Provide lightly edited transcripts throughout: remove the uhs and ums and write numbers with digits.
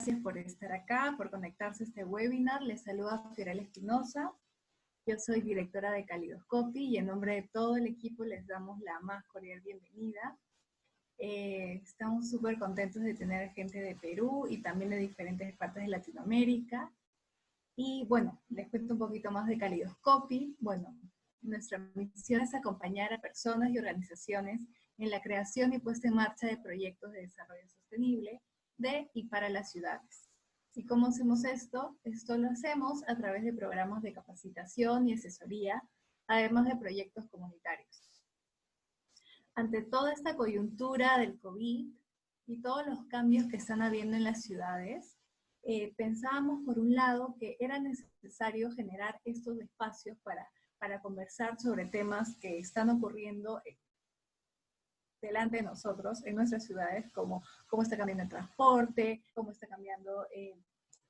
Gracias por estar acá, por conectarse a este webinar. Les saluda Fiorella Espinosa. Yo soy directora de Kalidoscopy y en nombre de todo el equipo les damos la más cordial bienvenida. Estamos súper contentos de tener gente de Perú y también de diferentes partes de Latinoamérica. Y bueno, les cuento un poquito más de Kalidoscopy. Bueno, nuestra misión es acompañar a personas y organizaciones en la creación y puesta en marcha de proyectos de desarrollo sostenible de y para las ciudades. ¿Y cómo hacemos esto? Esto lo hacemos a través de programas de capacitación y asesoría, además de proyectos comunitarios. Ante toda esta coyuntura del COVID y todos los cambios que están habiendo en las ciudades, pensábamos por un lado que era necesario generar estos espacios para conversar sobre temas que están ocurriendo delante de nosotros, en nuestras ciudades, como cómo está cambiando el transporte, cómo está cambiando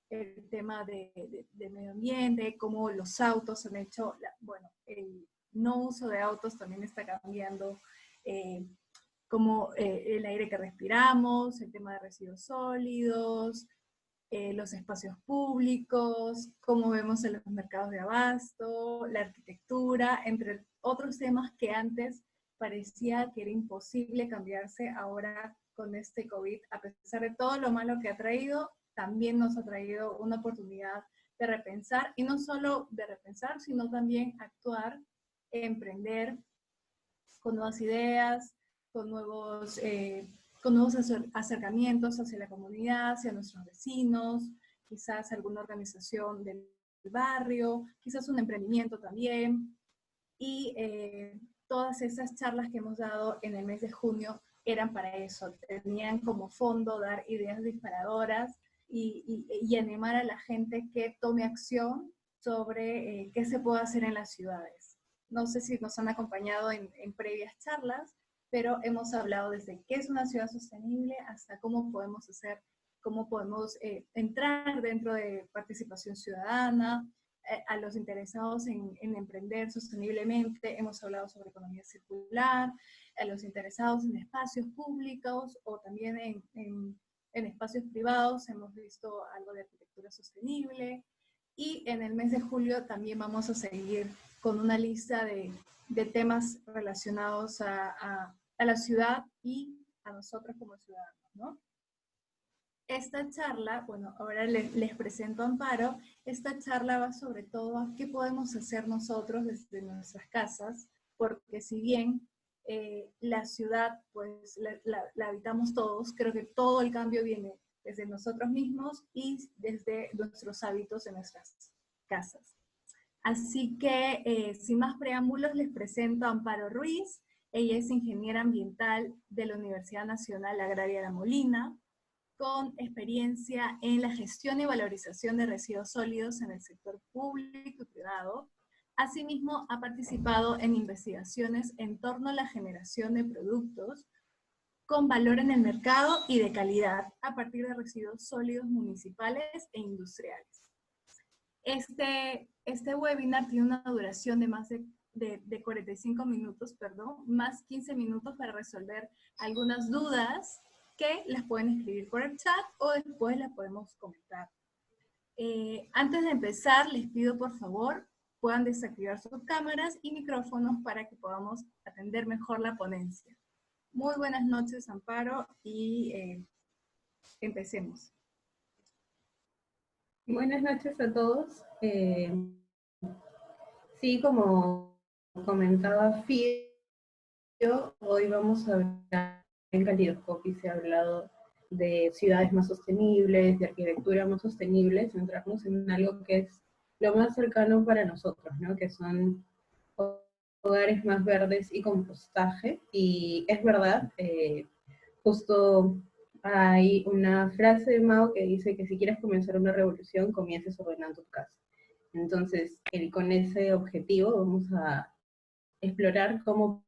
el tema de medio ambiente, cómo los autos han hecho, bueno, el no uso de autos también está cambiando, como el aire que respiramos, el tema de residuos sólidos, los espacios públicos, cómo vemos en los mercados de abasto, la arquitectura, entre otros temas que antes parecía que era imposible cambiarse. Ahora con este COVID, a pesar de todo lo malo que ha traído, también nos ha traído una oportunidad de repensar, y no solo de repensar, sino también actuar, emprender con nuevas ideas, con nuevos acercamientos hacia la comunidad, hacia nuestros vecinos, quizás alguna organización del barrio, quizás un emprendimiento también. Y todas esas charlas que hemos dado en el mes de junio eran para eso, tenían como fondo dar ideas disparadoras y animar a la gente que tome acción sobre qué se puede hacer en las ciudades. No sé si nos han acompañado en previas charlas, pero hemos hablado desde qué es una ciudad sostenible hasta cómo podemos hacer, cómo podemos entrar dentro de participación ciudadana, a los interesados en emprender sosteniblemente, hemos hablado sobre economía circular, a los interesados en espacios públicos o también en espacios privados, hemos visto algo de arquitectura sostenible, y en el mes de julio también vamos a seguir con una lista de temas relacionados a la ciudad y a nosotros como ciudadanos, ¿no? Esta charla, bueno, ahora les presento a Amparo. Esta charla va sobre todo a qué podemos hacer nosotros desde nuestras casas, porque si bien la ciudad, pues la habitamos todos, creo que todo el cambio viene desde nosotros mismos y desde nuestros hábitos en nuestras casas. Así que, sin más preámbulos, les presento a Amparo Ruiz. Ella es ingeniera ambiental de la Universidad Nacional Agraria La Molina, con experiencia en la gestión y valorización de residuos sólidos en el sector público y privado. Asimismo, ha participado en investigaciones en torno a la generación de productos con valor en el mercado y de calidad a partir de residuos sólidos municipales e industriales. Este webinar tiene una duración de más de 45 minutos, perdón, más 15 minutos para resolver algunas dudas que las pueden escribir por el chat o después las podemos comentar. Antes de empezar, les pido por favor puedan desactivar sus cámaras y micrófonos para que podamos atender mejor la ponencia. Muy buenas noches, Amparo, y empecemos. Buenas noches a todos. Sí, como comentaba Fio, hoy vamos a hablar en Kalidoscopy, se ha hablado de ciudades más sostenibles, de arquitectura más sostenible, centrarnos en algo que es lo más cercano para nosotros, ¿no? Que son hogares más verdes y compostaje. Y es verdad, justo hay una frase de Mao que dice que si quieres comenzar una revolución, comiences ordenando tu casa. Entonces, con ese objetivo vamos a explorar cómo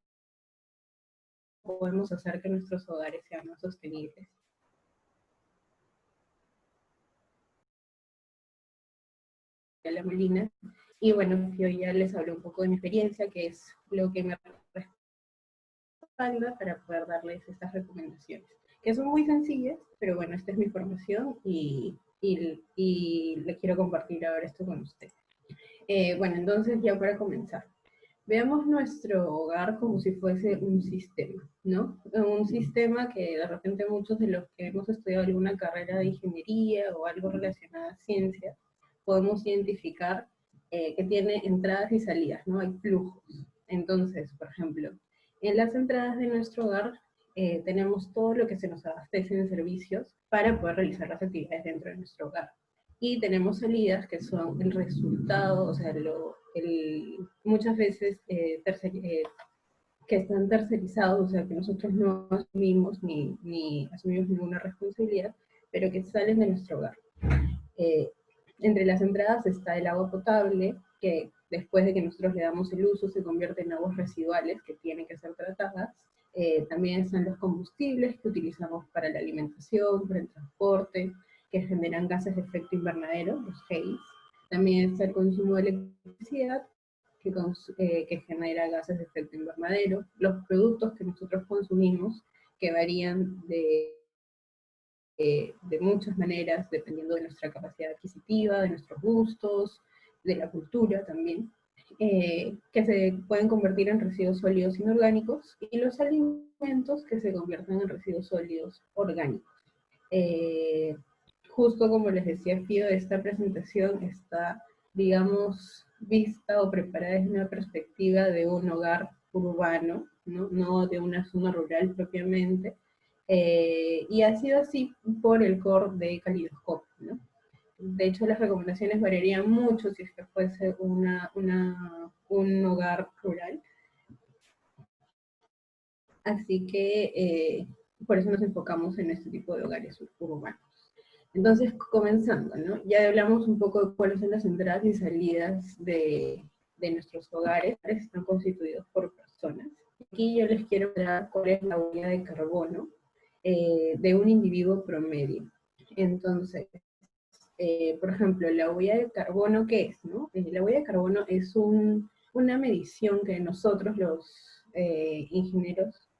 podemos hacer que nuestros hogares sean más sostenibles. La Molina. Y bueno, yo ya les hablé un poco de mi experiencia, que es lo que me respalda para poder darles estas recomendaciones. que son muy sencillas, pero bueno, esta es mi formación y le quiero compartir ahora esto con usted. Bueno, entonces ya para comenzar. Veamos nuestro hogar como si fuese un sistema, ¿no? Un sistema que de repente muchos de los que hemos estudiado alguna carrera de ingeniería o algo relacionado a ciencia, podemos identificar que tiene entradas y salidas, ¿no? Hay flujos. Entonces, por ejemplo, en las entradas de nuestro hogar tenemos todo lo que se nos abastece en servicios para poder realizar las actividades dentro de nuestro hogar. Y tenemos salidas que son el resultado, o sea, muchas veces que están tercerizados, o sea, que nosotros no asumimos ni asumimos ninguna responsabilidad, pero que salen de nuestro hogar. Eh, Entre las entradas está el agua potable, que después de que nosotros le damos el uso se convierte en aguas residuales que tienen que ser tratadas. También están los combustibles que utilizamos para la alimentación, para el transporte, que generan gases de efecto invernadero, los GEIS. También está el consumo de electricidad, que genera gases de efecto invernadero. Los productos que nosotros consumimos, que varían de muchas maneras, dependiendo de nuestra capacidad adquisitiva, de nuestros gustos, de la cultura también, que se pueden convertir en residuos sólidos inorgánicos, y los alimentos que se convierten en residuos sólidos orgánicos. Justo como les decía Fío, esta presentación está, digamos, vista o preparada desde una perspectiva de un hogar urbano, no de una zona rural propiamente, y ha sido así por el core de Calidoscopio, ¿no? De hecho, las recomendaciones variarían mucho si es que fuese un hogar rural. Así que por eso nos enfocamos en este tipo de hogares urbanos. Entonces, comenzando, ¿no? Ya hablamos un poco de cuáles son las entradas y salidas de nuestros hogares. Están constituidos por personas. Aquí yo les quiero hablar cuál es la huella de carbono de un individuo promedio. Entonces, por ejemplo, la huella de carbono, ¿qué es? ¿No? La huella de carbono es una medición que nosotros, los ingenieros,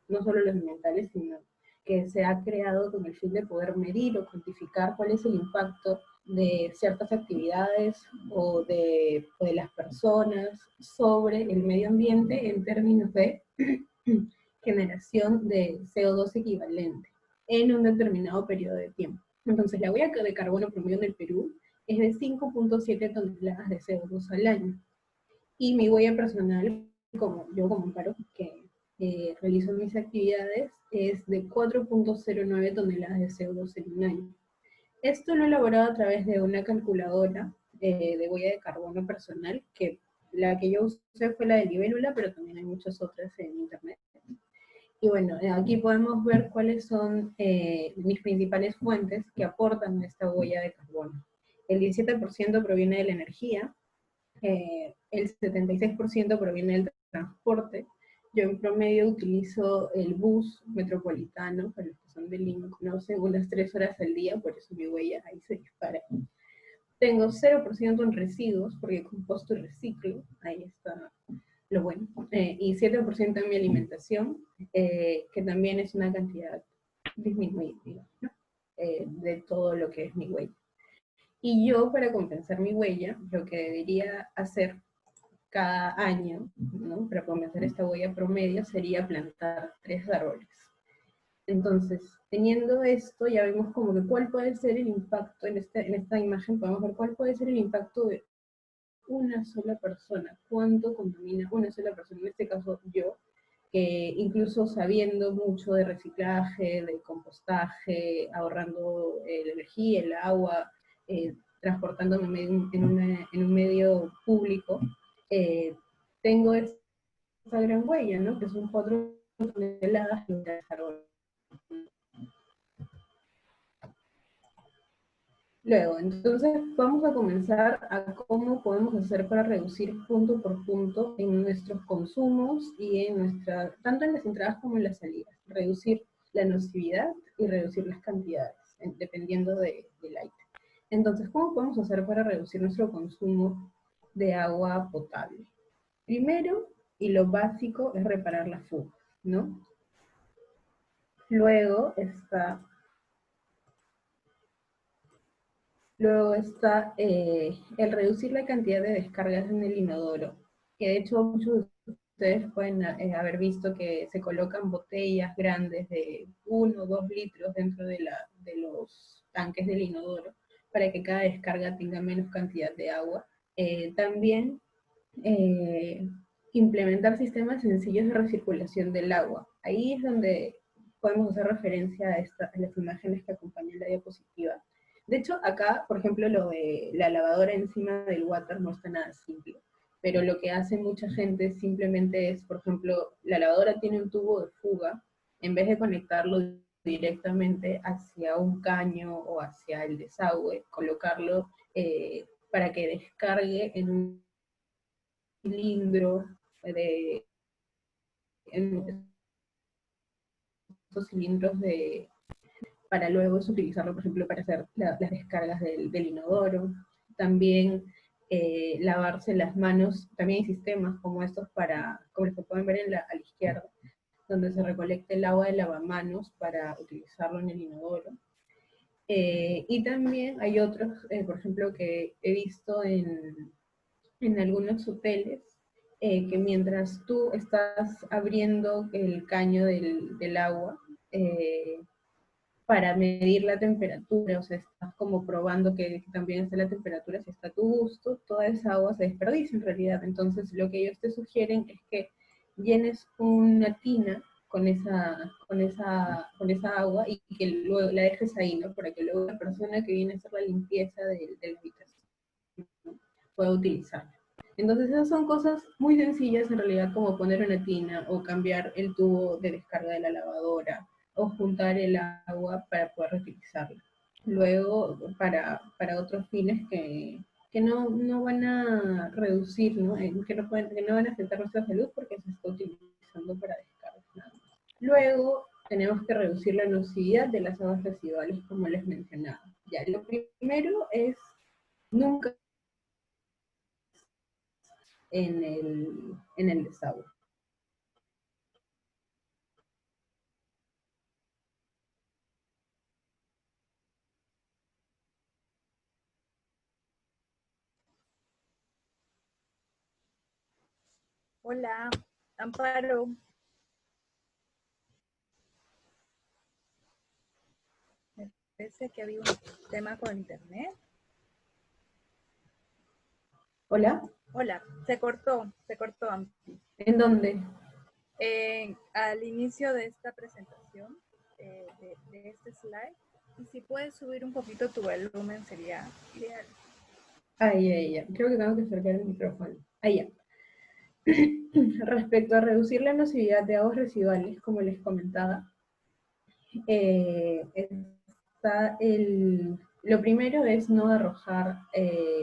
no solo los ambientales, sino que se ha creado con el fin de poder medir o cuantificar cuál es el impacto de ciertas actividades o de las personas sobre el medio ambiente en términos de generación de CO2 equivalente en un determinado periodo de tiempo. Entonces, la huella de carbono promedio en el Perú es de 5.7 toneladas de CO2 al año. Y mi huella personal, como Amparo, que realizo mis actividades, es de 4.09 toneladas de CO2 en un año. Esto lo he elaborado a través de una calculadora de huella de carbono personal, que la que yo usé fue la de Libélula, pero también hay muchas otras en internet. Y bueno, aquí podemos ver cuáles son mis principales fuentes que aportan esta huella de carbono. El 17% proviene de la energía, el 76% proviene del transporte. Yo en promedio utilizo el bus metropolitano, para los que son de Lima, conocen, unas 3 horas al día, por eso mi huella ahí se dispara. Tengo 0% en residuos, porque composto y reciclo, ahí está lo bueno, y 7% en mi alimentación, que también es una cantidad disminuida, digamos, ¿no? De todo lo que es mi huella. Y yo, para compensar mi huella, lo que debería hacer cada año, ¿no? Para compensar esta huella promedio, sería plantar 3 árboles. Entonces, teniendo esto, ya vemos como que cuál puede ser el impacto, en esta imagen podemos ver cuál puede ser el impacto de una sola persona, cuánto contamina una sola persona, en este caso yo, que incluso sabiendo mucho de reciclaje, de compostaje, ahorrando la energía, el agua, transportándome en un medio público, tengo esta gran huella, ¿no? Que son 4 toneladas de carbono. Luego, entonces vamos a comenzar a cómo podemos hacer para reducir punto por punto en nuestros consumos y tanto en las entradas como en las salidas. Reducir la nocividad y reducir las cantidades, dependiendo del item. Entonces, ¿cómo podemos hacer para reducir nuestro consumo de agua potable? Primero, y lo básico, es reparar las fugas, ¿no? Luego está el reducir la cantidad de descargas en el inodoro, que de hecho muchos de ustedes pueden haber visto que se colocan botellas grandes de 1 o 2 litros dentro de los tanques del inodoro para que cada descarga tenga menos cantidad de agua. También eh, implementar sistemas sencillos de recirculación del agua. Ahí es donde podemos hacer referencia a las imágenes que acompañan la diapositiva. De hecho, acá, por ejemplo, lo de la lavadora encima del water no está nada simple, pero lo que hace mucha gente simplemente es, por ejemplo, la lavadora tiene un tubo de fuga, en vez de conectarlo directamente hacia un caño o hacia el desagüe, colocarlo para que descargue en un cilindro de en esos cilindros para luego utilizarlo, por ejemplo, para hacer las descargas del inodoro. También lavarse las manos. También hay sistemas como estos como los que pueden ver a la izquierda, donde se recolecta el agua de lavamanos para utilizarlo en el inodoro. Y también hay otros, por ejemplo, que he visto en algunos hoteles, que mientras tú estás abriendo el caño del agua, eh, para medir la temperatura, o sea, estás como probando que también está la temperatura, si está a tu gusto, toda esa agua se desperdicia en realidad. Entonces, lo que ellos te sugieren es que llenes una tina con esa agua y que luego la dejes ahí, ¿no? Para que luego la persona que viene a hacer la limpieza de la habitación pueda utilizarla. Entonces esas son cosas muy sencillas en realidad, como poner una tina o cambiar el tubo de descarga de la lavadora o juntar el agua para poder reutilizarla. Luego, para otros fines que no van a reducir, ¿no? Que no van a afectar nuestra salud porque se está utilizando para descarga. Luego, tenemos que reducir la nocividad de las aguas residuales, como les mencionaba. Ya, lo primero es nunca en el desagüe. Hola, Amparo. Me parece que había un tema con internet. ¿Hola? Hola, se cortó, Ampi. ¿En dónde? Al inicio de esta presentación, de este slide, y si puedes subir un poquito tu volumen sería ideal. Ahí, ahí, ya. Creo que tengo que acercar el micrófono. Ahí, ya. Respecto a reducir la nocividad de aguas residuales, como les comentaba, está lo primero es no arrojar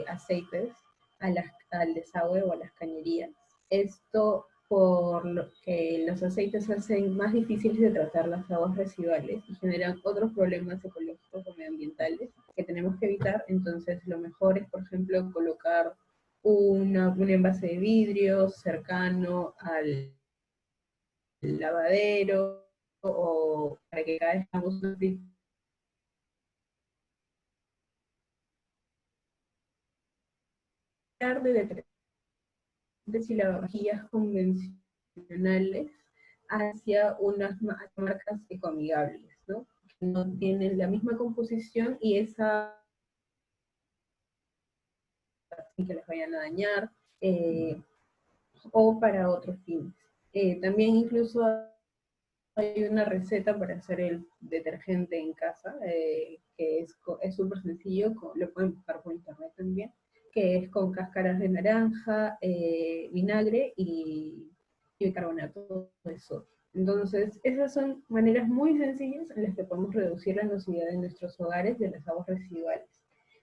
aceites al desagüe o a las cañerías. Esto por lo que los aceites hacen más difíciles de tratar las aguas residuales y generan otros problemas ecológicos o medioambientales que tenemos que evitar. Entonces, lo mejor es, por ejemplo, colocar un envase de vidrio cercano al lavadero o para que cada vez tengamos una de detergentes y lavavajillas convencionales hacia unas marcas ecoamigables, ¿no? Que no tienen la misma composición y esa sin que les vayan a dañar, o para otros fines. También incluso hay una receta para hacer el detergente en casa, que es súper sencillo, lo pueden buscar por internet también, que es con cáscaras de naranja, vinagre y bicarbonato de sodio. Entonces, esas son maneras muy sencillas en las que podemos reducir la nocividad en nuestros hogares de las aguas residuales.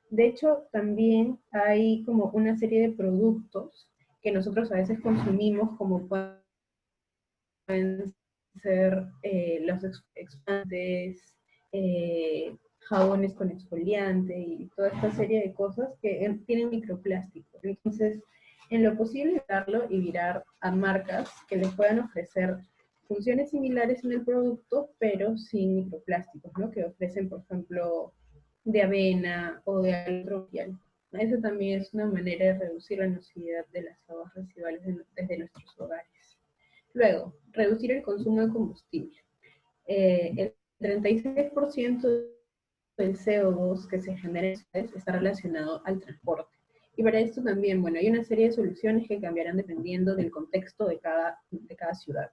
De hecho, también hay como una serie de productos que nosotros a veces consumimos, como pueden ser los exfoliantes, jabones con exfoliante y toda esta serie de cosas que tienen microplásticos. Entonces, en lo posible, darlo y virar a marcas que les puedan ofrecer funciones similares en el producto, pero sin microplásticos, ¿no? Que ofrecen, por ejemplo, de avena o de algodón. Eso también es una manera de reducir la nocividad de las aguas residuales desde nuestros hogares. Luego, reducir el consumo de combustible. El 36% del CO2 que se genera en ciudades está relacionado al transporte. Y para esto también, bueno, hay una serie de soluciones que cambiarán dependiendo del contexto de cada ciudad.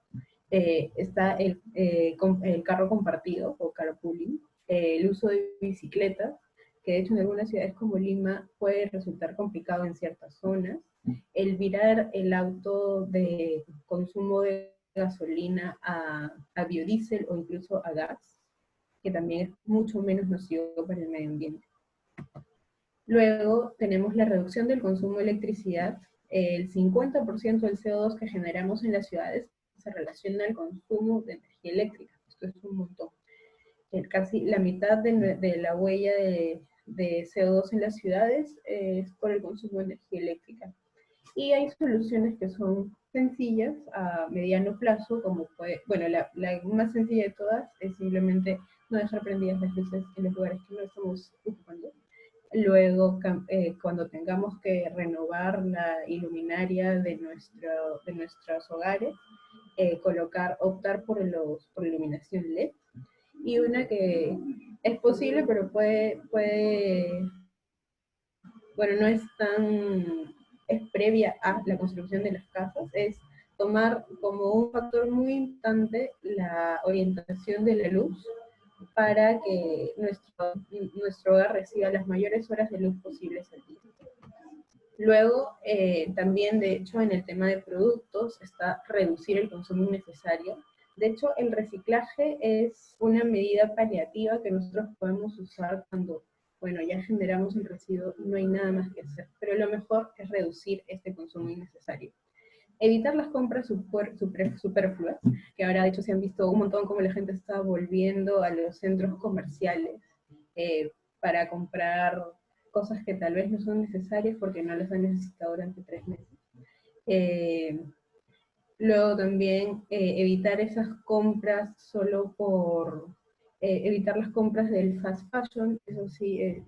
Está el carro compartido o carpooling, el uso de bicicletas, que de hecho en algunas ciudades como Lima puede resultar complicado en ciertas zonas, el virar el auto de consumo de gasolina a biodiesel o incluso a gas, que también es mucho menos nocivo para el medio ambiente. Luego tenemos la reducción del consumo de electricidad. El 50% del CO2 que generamos en las ciudades se relaciona al consumo de energía eléctrica. Esto es un montón. Casi la mitad de la huella de CO2 en las ciudades es por el consumo de energía eléctrica. Y hay soluciones que son sencillas a mediano plazo, como puede, bueno, la más sencilla de todas es simplemente no dejar prendidas las luces en los lugares que no estamos ocupando. Luego, cuando tengamos que renovar la iluminaria de nuestros hogares, optar por iluminación LED. Y una que es posible, pero bueno, no es es previa a la construcción de las casas, es tomar como un factor muy importante la orientación de la luz para que nuestro hogar reciba las mayores horas de luz posibles al día. Luego, también, de hecho, en el tema de productos, está reducir el consumo innecesario. De hecho, el reciclaje es una medida paliativa que nosotros podemos usar cuando, bueno, ya generamos un residuo, no hay nada más que hacer. Pero lo mejor es reducir este consumo innecesario. Evitar las compras superfluas, que ahora de hecho se han visto un montón como la gente está volviendo a los centros comerciales para comprar cosas que tal vez no son necesarias porque no las han necesitado durante 3 meses. Luego también evitar esas compras solo evitar las compras del fast fashion, eso sí,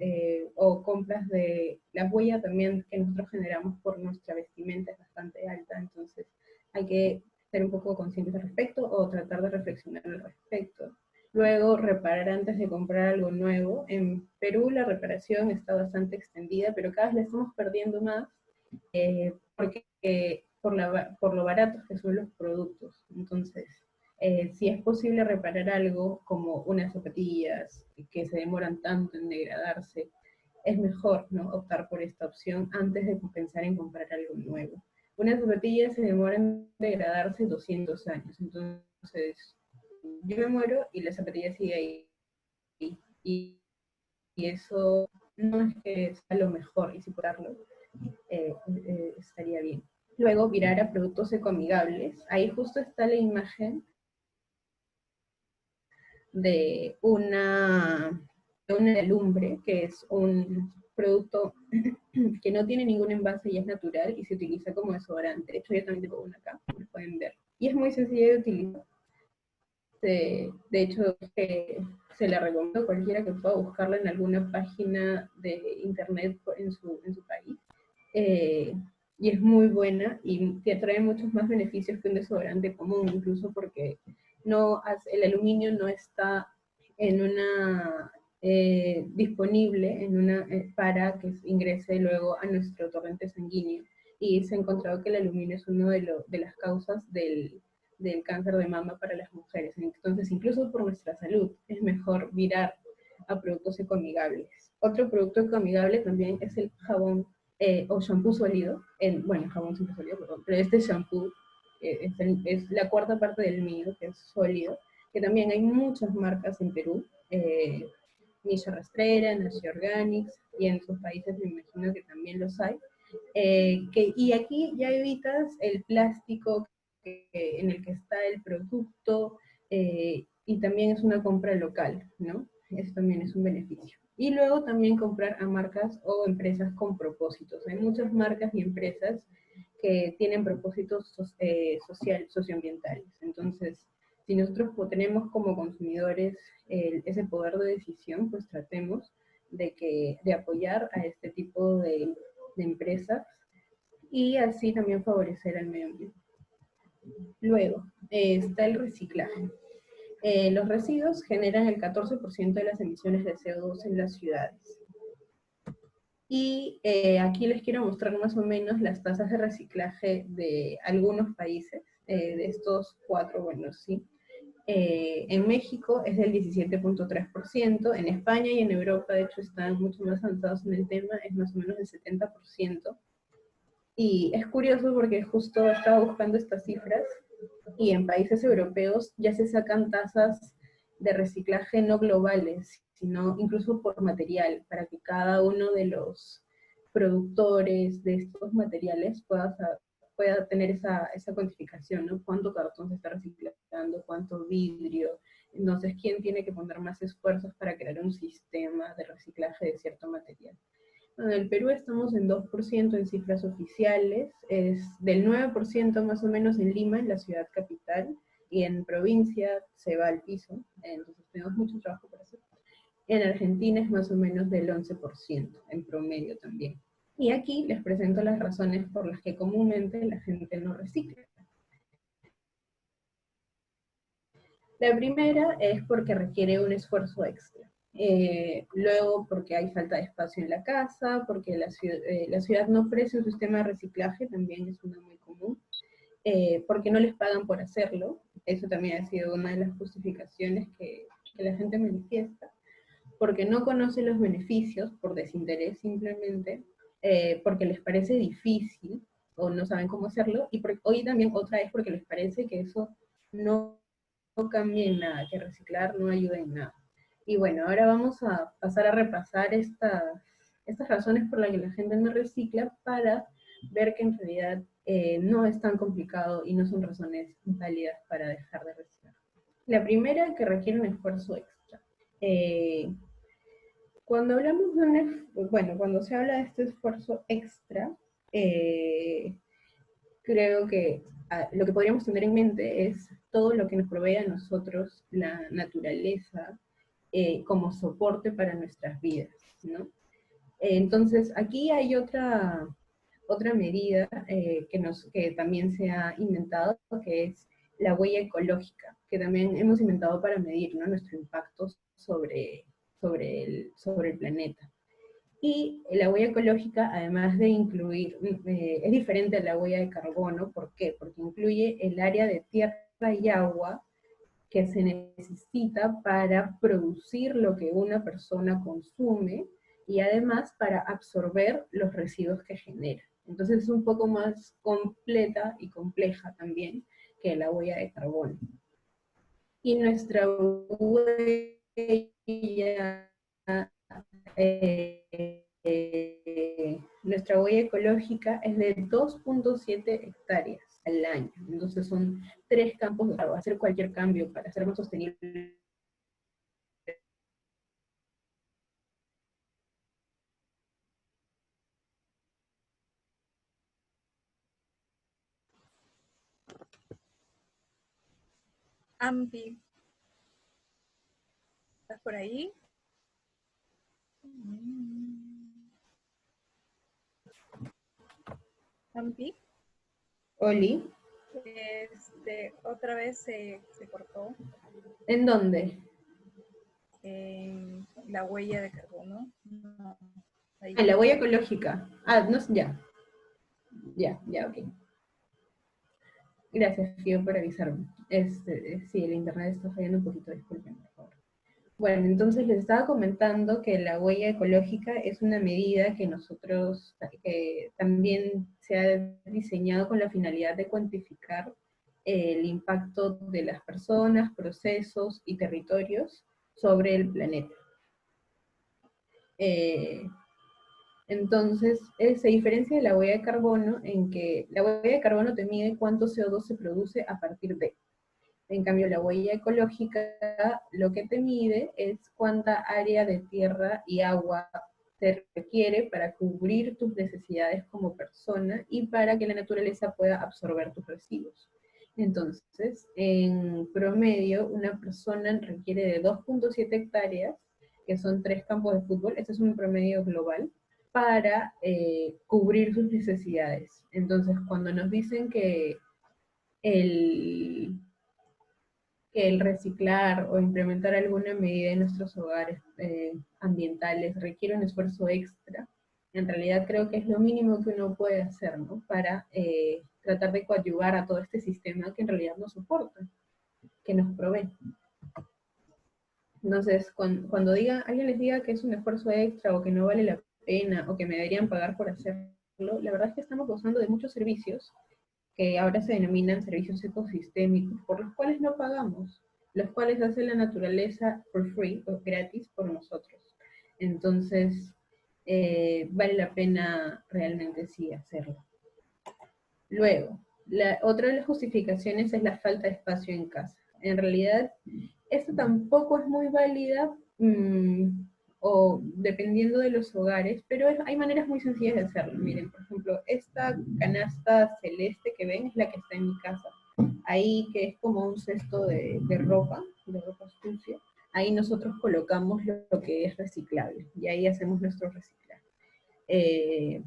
o compras de la huella también que nosotros generamos por nuestra vestimenta es bastante alta, entonces hay que ser un poco conscientes al respecto o tratar de reflexionar al respecto. Luego, reparar antes de comprar algo nuevo. En Perú la reparación está bastante extendida, pero cada vez la estamos perdiendo más porque por lo baratos que son los productos. Entonces, si es posible reparar algo como unas zapatillas que se demoran tanto en degradarse, es mejor, ¿no?, optar por esta opción antes de pensar en comprar algo nuevo. Unas zapatillas se demoran en degradarse 200 años, entonces yo me muero y la zapatilla sigue ahí. Y, y eso no es que sea lo mejor, y si por darlo, estaría bien. Luego, virar a productos ecoamigables. Ahí justo está la imagen de una lumbre, que es un producto que no tiene ningún envase y es natural y se utiliza como desodorante. De hecho, yo también tengo una acá, como pueden ver. Y es muy sencillo de utilizar. De hecho, se la recomiendo a cualquiera que pueda buscarla en alguna página de internet en su país. Y es muy buena y te trae muchos más beneficios que un desodorante común, incluso porque el aluminio no está en disponible para que ingrese luego a nuestro torrente sanguíneo. Y se ha encontrado que el aluminio es una de las causas del cáncer de mama para las mujeres. Entonces, incluso por nuestra salud, es mejor virar a productos ecoamigables. Otro producto ecoamigable también es el jabón o shampoo sólido. Bueno, jabón siempre sólido, perdón, pero este shampoo es la cuarta parte del mío, que es sólido, que también hay muchas marcas en Perú. Milla Rastrera, Nashi Organics, y en sus países me imagino que también los hay. Y aquí ya evitas el plástico en el que está el producto, y también es una compra local, ¿no? Eso también es un beneficio. Y luego también comprar a marcas o empresas con propósitos. Hay muchas marcas y empresas que tienen propósitos socioambientales. Entonces, si nosotros tenemos como consumidores ese poder de decisión, pues tratemos de apoyar a este tipo de empresas y así también favorecer al medio ambiente. Luego, está el reciclaje. Los residuos generan el 14% de las emisiones de CO2 en las ciudades. Y aquí les quiero mostrar más o menos las tasas de reciclaje de algunos países, de estos 4, bueno, sí. En México es del 17.3%, en España y en Europa, de hecho, están mucho más avanzados en el tema, es más o menos el 70%. Y es curioso porque justo estaba buscando estas cifras y en países europeos ya se sacan tasas de reciclaje no globales, sino incluso por material, para que cada uno de los productores de estos materiales pueda tener esa cuantificación, ¿no? Cuánto cartón se está reciclando, cuánto vidrio. Entonces, ¿quién tiene que poner más esfuerzos para crear un sistema de reciclaje de cierto material? En el Perú estamos en 2% en cifras oficiales, es del 9% más o menos en Lima, en la ciudad capital, y en provincia se va al piso, entonces tenemos mucho trabajo por hacer. En Argentina es más o menos del 11%, en promedio también. Y aquí les presento las razones por las que comúnmente la gente no recicla. La primera es porque requiere un esfuerzo extra. Luego porque hay falta de espacio en la casa, porque la ciudad no ofrece un sistema de reciclaje, también es una muy común, porque no les pagan por hacerlo, eso también ha sido una de las justificaciones que la gente manifiesta, porque no conoce los beneficios, por desinterés simplemente, porque les parece difícil o no saben cómo hacerlo, y hoy también otra vez porque les parece que eso no cambia en nada, que reciclar no ayuda en nada. Y bueno, ahora vamos a pasar a repasar estas razones por las que la gente no recicla para ver que en realidad no es tan complicado y no son razones válidas para dejar de reciclar. La primera, que requiere un esfuerzo extra. Cuando hablamos de cuando se habla de este esfuerzo extra, creo que lo que podríamos tener en mente es todo lo que nos provee a nosotros la naturaleza como soporte para nuestras vidas, ¿no? Entonces, aquí hay otra medida que también se ha inventado, que es la huella ecológica, que también hemos inventado para medir, ¿no?, nuestro impacto sobre el planeta. Y la huella ecológica, además de incluir, es diferente a la huella de carbono. ¿Por qué? Porque incluye el área de tierra y agua que se necesita para producir lo que una persona consume y además para absorber los residuos que genera. Entonces es un poco más completa y compleja también que la huella de carbono. Y nuestra huella nuestra huella ecológica es de 2.7 hectáreas al año. Entonces son 3 campos de trabajo. Hacer cualquier cambio para ser más sostenible. Ampi, ¿estás por ahí? Ampi. Oli. Otra vez se cortó. ¿En dónde? En la huella de carbono. No, ahí. En la huella ecológica. No, ya, ok. Gracias, Fío, por avisarme. Sí, el internet está fallando un poquito, disculpen, por favor. Bueno, entonces les estaba comentando que la huella ecológica es una medida que nosotros también se ha diseñado con la finalidad de cuantificar el impacto de las personas, procesos y territorios sobre el planeta. Entonces, se diferencia de la huella de carbono en que la huella de carbono te mide cuánto CO2 se produce a partir de. En cambio, la huella ecológica lo que te mide es cuánta área de tierra y agua se requiere para cubrir tus necesidades como persona y para que la naturaleza pueda absorber tus residuos. Entonces, en promedio, una persona requiere de 2,7 hectáreas, que son 3 campos de fútbol, este es un promedio global, para cubrir sus necesidades. Entonces, cuando nos dicen el, que el reciclar o implementar alguna medida en nuestros hogares ambientales requiere un esfuerzo extra, en realidad creo que es lo mínimo que uno puede hacer, ¿no? Para tratar de coadyuvar a todo este sistema que en realidad nos soporta, que nos provee. Entonces, cuando alguien les diga que es un esfuerzo extra o que no vale la pena o que me deberían pagar por hacerlo, la verdad es que estamos gozando de muchos servicios que ahora se denominan servicios ecosistémicos, por los cuales no pagamos, los cuales hace la naturaleza for free o gratis por nosotros. Entonces, vale la pena realmente sí hacerlo. Luego, otra de las justificaciones es la falta de espacio en casa. En realidad, esta tampoco es muy válida, o dependiendo de los hogares, pero hay maneras muy sencillas de hacerlo. Miren, por ejemplo, esta canasta celeste que ven es la que está en mi casa. Ahí, que es como un cesto de ropa sucia, ahí nosotros colocamos lo que es reciclable y ahí hacemos nuestro reciclaje.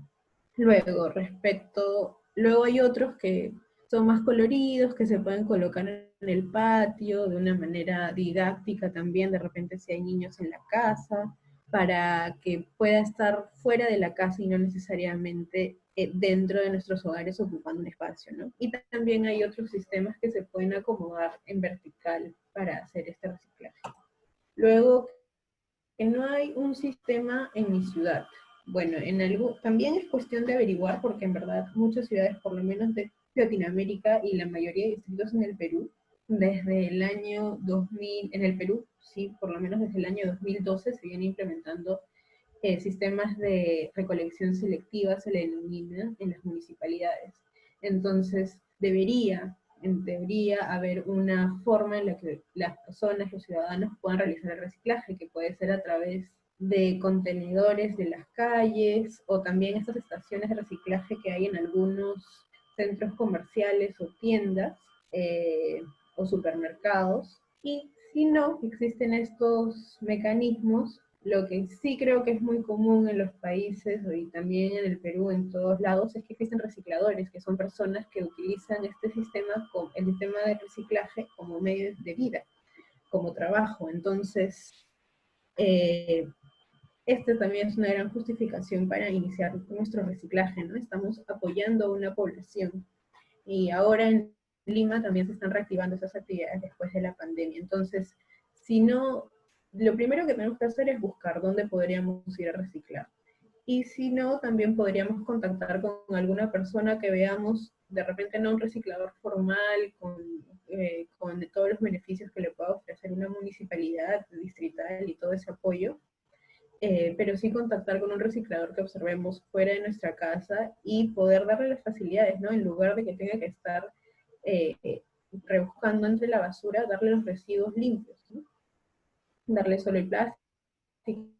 Luego hay otros que son más coloridos, que se pueden colocar en el patio de una manera didáctica también, de repente si hay niños en la casa, para que pueda estar fuera de la casa y no necesariamente dentro de nuestros hogares ocupando un espacio, ¿no? Y también hay otros sistemas que se pueden acomodar en vertical para hacer este reciclaje. Luego, que no hay un sistema en mi ciudad. Bueno, también es cuestión de averiguar, porque en verdad muchas ciudades, por lo menos de Latinoamérica y la mayoría de distritos en el Perú, desde el año 2000, en el Perú, sí, por lo menos desde el año 2012 se vienen implementando sistemas de recolección selectiva, se le denomina, en las municipalidades. Entonces, en teoría, haber una forma en la que las personas, los ciudadanos, puedan realizar el reciclaje, que puede ser a través de contenedores de las calles, o también estas estaciones de reciclaje que hay en algunos centros comerciales o tiendas, o supermercados. Y si no existen estos mecanismos, lo que sí creo que es muy común en los países y también en el Perú, en todos lados, es que existen recicladores, que son personas que utilizan el sistema de reciclaje como medio de vida, como trabajo. Entonces, esta también es una gran justificación para iniciar nuestro reciclaje, ¿no? Estamos apoyando a una población. Y ahora en Lima también se están reactivando esas actividades después de la pandemia. Entonces, si no, lo primero que tenemos que hacer es buscar dónde podríamos ir a reciclar. Y si no, también podríamos contactar con alguna persona que veamos, de repente no un reciclador formal, con todos los beneficios que le pueda ofrecer una municipalidad distrital y todo ese apoyo, pero sí contactar con un reciclador que observemos fuera de nuestra casa y poder darle las facilidades, ¿no? En lugar de que tenga que estar eh, rebuscando entre la basura, darle los residuos limpios, ¿no? Darle solo el plástico.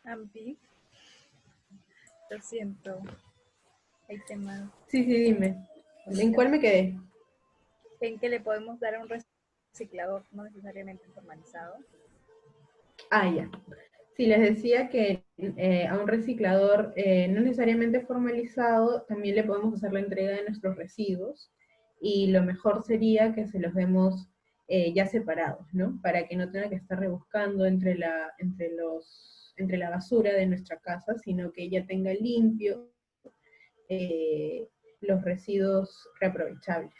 Ampi, lo siento, hay temas. Sí, sí, dime. ¿En cuál me quedé? ¿En qué le podemos dar a un reciclador no necesariamente formalizado? Ah, ya. Sí, les decía que a un reciclador no necesariamente formalizado también le podemos hacer la entrega de nuestros residuos, y lo mejor sería que se los demos ya separados, ¿no? Para que no tenga que estar rebuscando entre la basura de nuestra casa, sino que ella tenga limpio eh, los residuos reaprovechables.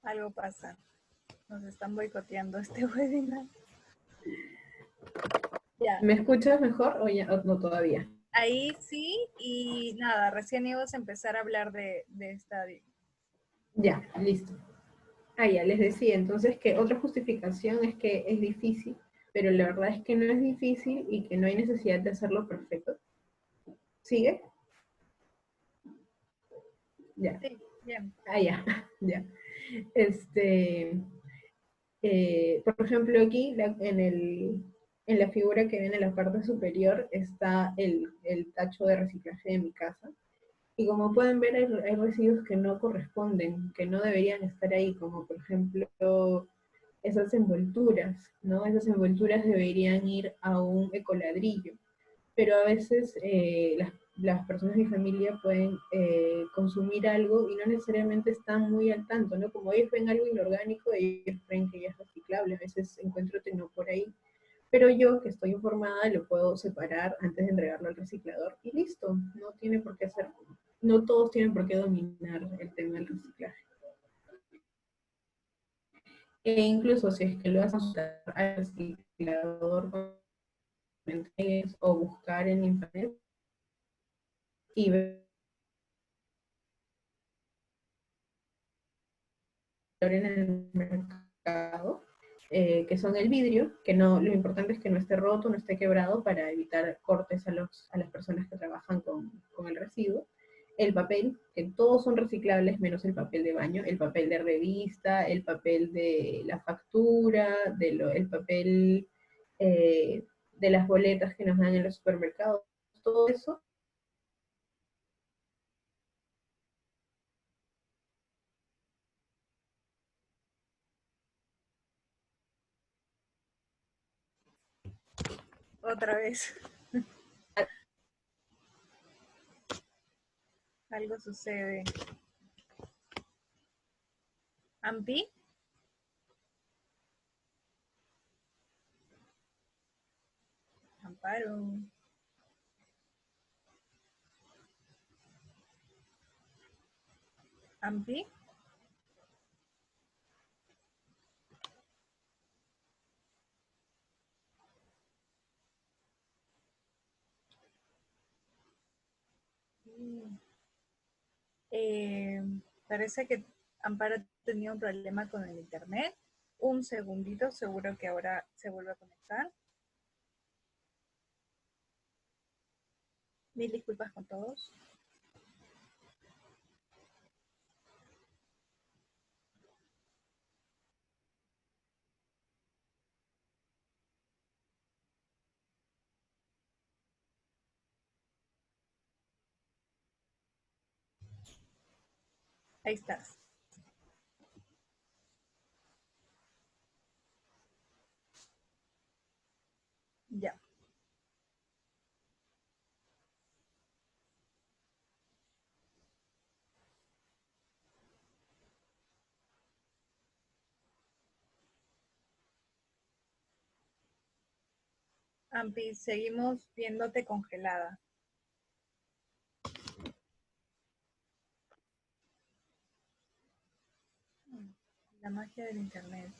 Algo pasa. Nos están boicoteando este webinar. Ya. ¿Me escuchas mejor o, o no todavía? Ahí sí, y nada, recién íbamos a empezar a hablar de esta. Ya, listo. Ah, ya les decía, entonces que otra justificación es que es difícil pero la verdad es que no es difícil y que no hay necesidad de hacerlo perfecto. ¿Sigue? Ya. Sí, bien. Ah, ya, ya. Este, por ejemplo, aquí en la figura que ven en la parte superior está el tacho de reciclaje de mi casa. Y como pueden ver, hay residuos que no corresponden, que no deberían estar ahí, como por ejemplo esas envolturas, ¿no? Esas envolturas deberían ir a un ecoladrillo, pero a veces las personas de mi familia pueden consumir algo y no necesariamente están muy al tanto, ¿no? Como ellos ven algo inorgánico, ellos creen que ya es reciclable, a veces encuentro tecno por ahí, pero yo que estoy informada lo puedo separar antes de entregarlo al reciclador y listo, no tiene por qué hacer, no todos tienen por qué dominar el tema del reciclaje. E incluso si es que lo vas a usar al reciclador o buscar en internet y ver en el mercado, que son el vidrio, que no, lo importante es que no esté roto, no esté quebrado para evitar cortes a las personas que trabajan con el residuo. El papel, que todos son reciclables menos el papel de baño, el papel de revista, el papel de la factura, el papel de las boletas que nos dan en los supermercados, todo eso. Otra vez. Algo sucede. ¿Ampi? Amparo. ¿Ampi? Eh, Parece que Amparo tenía un problema con el internet. Un segundito, seguro que ahora se vuelve a conectar. Mil disculpas con todos. Ahí estás. Ya. Ampi, seguimos viéndote congelada. La magia del internet.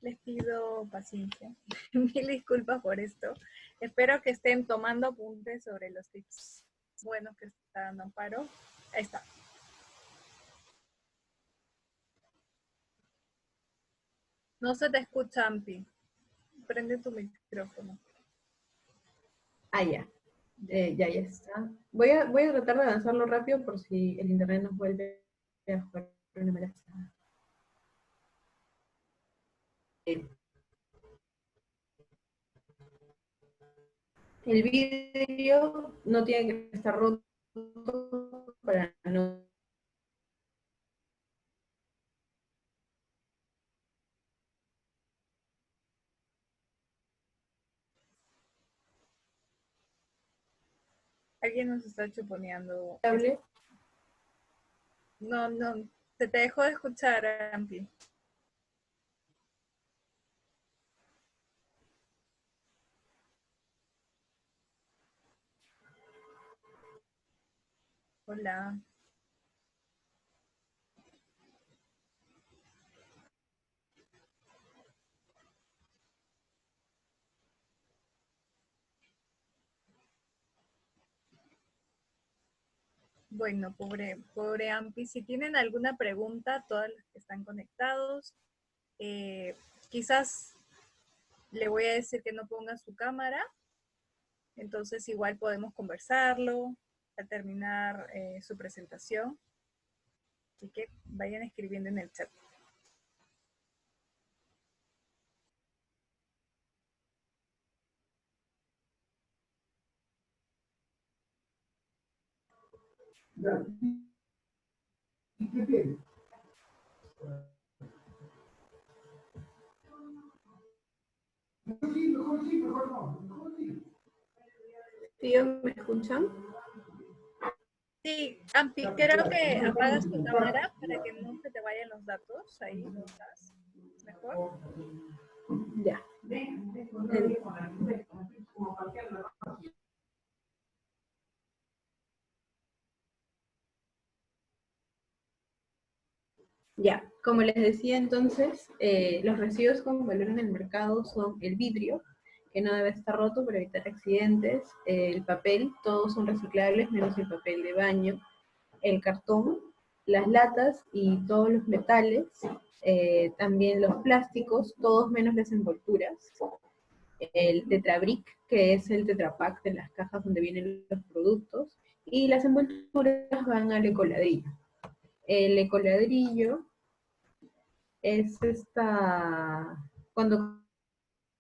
Les pido paciencia. Mil disculpas por esto. Espero que estén tomando apuntes sobre los tips buenos que está dando Amparo. Ahí está. No se te escucha, Ampi. Prende tu micrófono. Ah, ya. Ya está. Voy a tratar de avanzarlo rápido por si el internet nos vuelve a jugar una mala pasada. El vidrio no tiene que estar roto para no. Ahí Alguien nos está chuponeando. ¿Hable? No, se te dejó de escuchar, Ampi. Hola. Bueno, pobre Ampi. Si tienen alguna pregunta, todas las que están conectados, quizás le voy a decir que no ponga su cámara. Entonces igual podemos conversarlo al terminar su presentación. Así que vayan escribiendo en el chat. ¿Y qué tiene? Mejor no, mejor sí. ¿Tío, me escuchan? Sí, Ampi, creo que apagas tu cámara para que no se te vayan los datos. Ahí estás. Mejor. Ya. Ya, como les decía entonces, los residuos con valor en el mercado son el vidrio, que no debe estar roto para evitar accidentes, el papel, todos son reciclables menos el papel de baño, el cartón, las latas y todos los metales, también los plásticos, todos menos las envolturas, el tetrabric, que es el tetrapack de las cajas donde vienen los productos, y las envolturas van al ecoladrillo. El ecoladrillo es cuando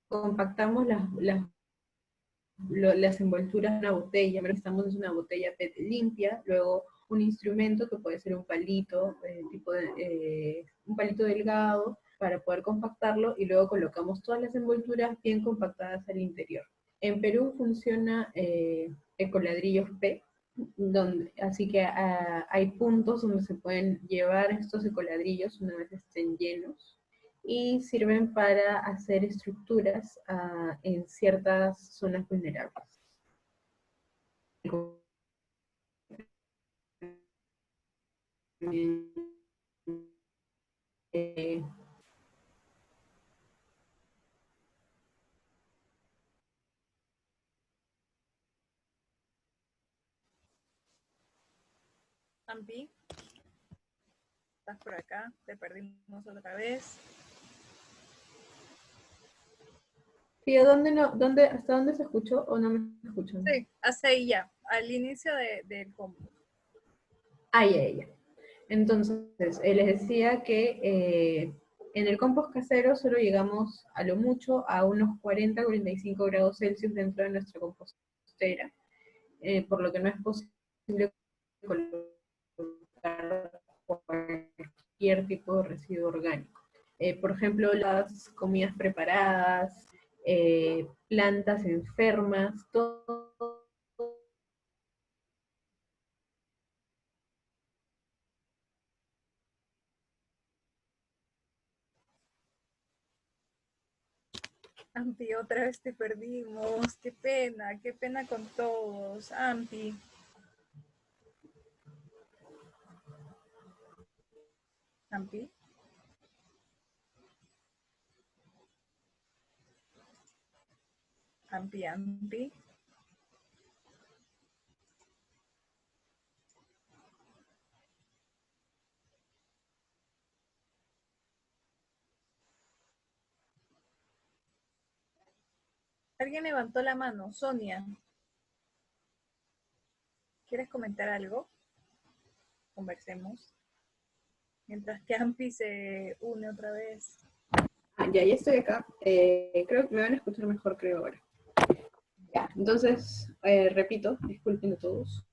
compactamos las envolturas de una botella, estamos en una botella PET limpia, luego un instrumento que puede ser un palito, un palito delgado para poder compactarlo y luego colocamos todas las envolturas bien compactadas al interior. En Perú funciona ecoladrillos P, así que hay puntos donde se pueden llevar estos ecoladrillos una vez estén llenos y sirven para hacer estructuras en ciertas zonas vulnerables. Eh, Ampi, estás por acá. Te perdimos otra vez. Pío, ¿hasta dónde se escuchó o no me escuchan? Sí, hasta ahí ya, al inicio del combo. Ya. Entonces, les decía que en el compost casero solo llegamos a lo mucho a unos 40-45 grados Celsius dentro de nuestra compostera, por lo que no es posible colocar cualquier tipo de residuo orgánico. Por ejemplo, las comidas preparadas, plantas enfermas, todo. Ampi, otra vez te perdimos. Qué pena con todos. Ampi. Ampi. Ampi. Alguien levantó la mano. Sonia. ¿Quieres comentar algo? Conversemos. Mientras que Ampi se une otra vez. Ya estoy acá. Creo que me van a escuchar mejor, creo ahora. Ya, entonces, repito, disculpen a todos.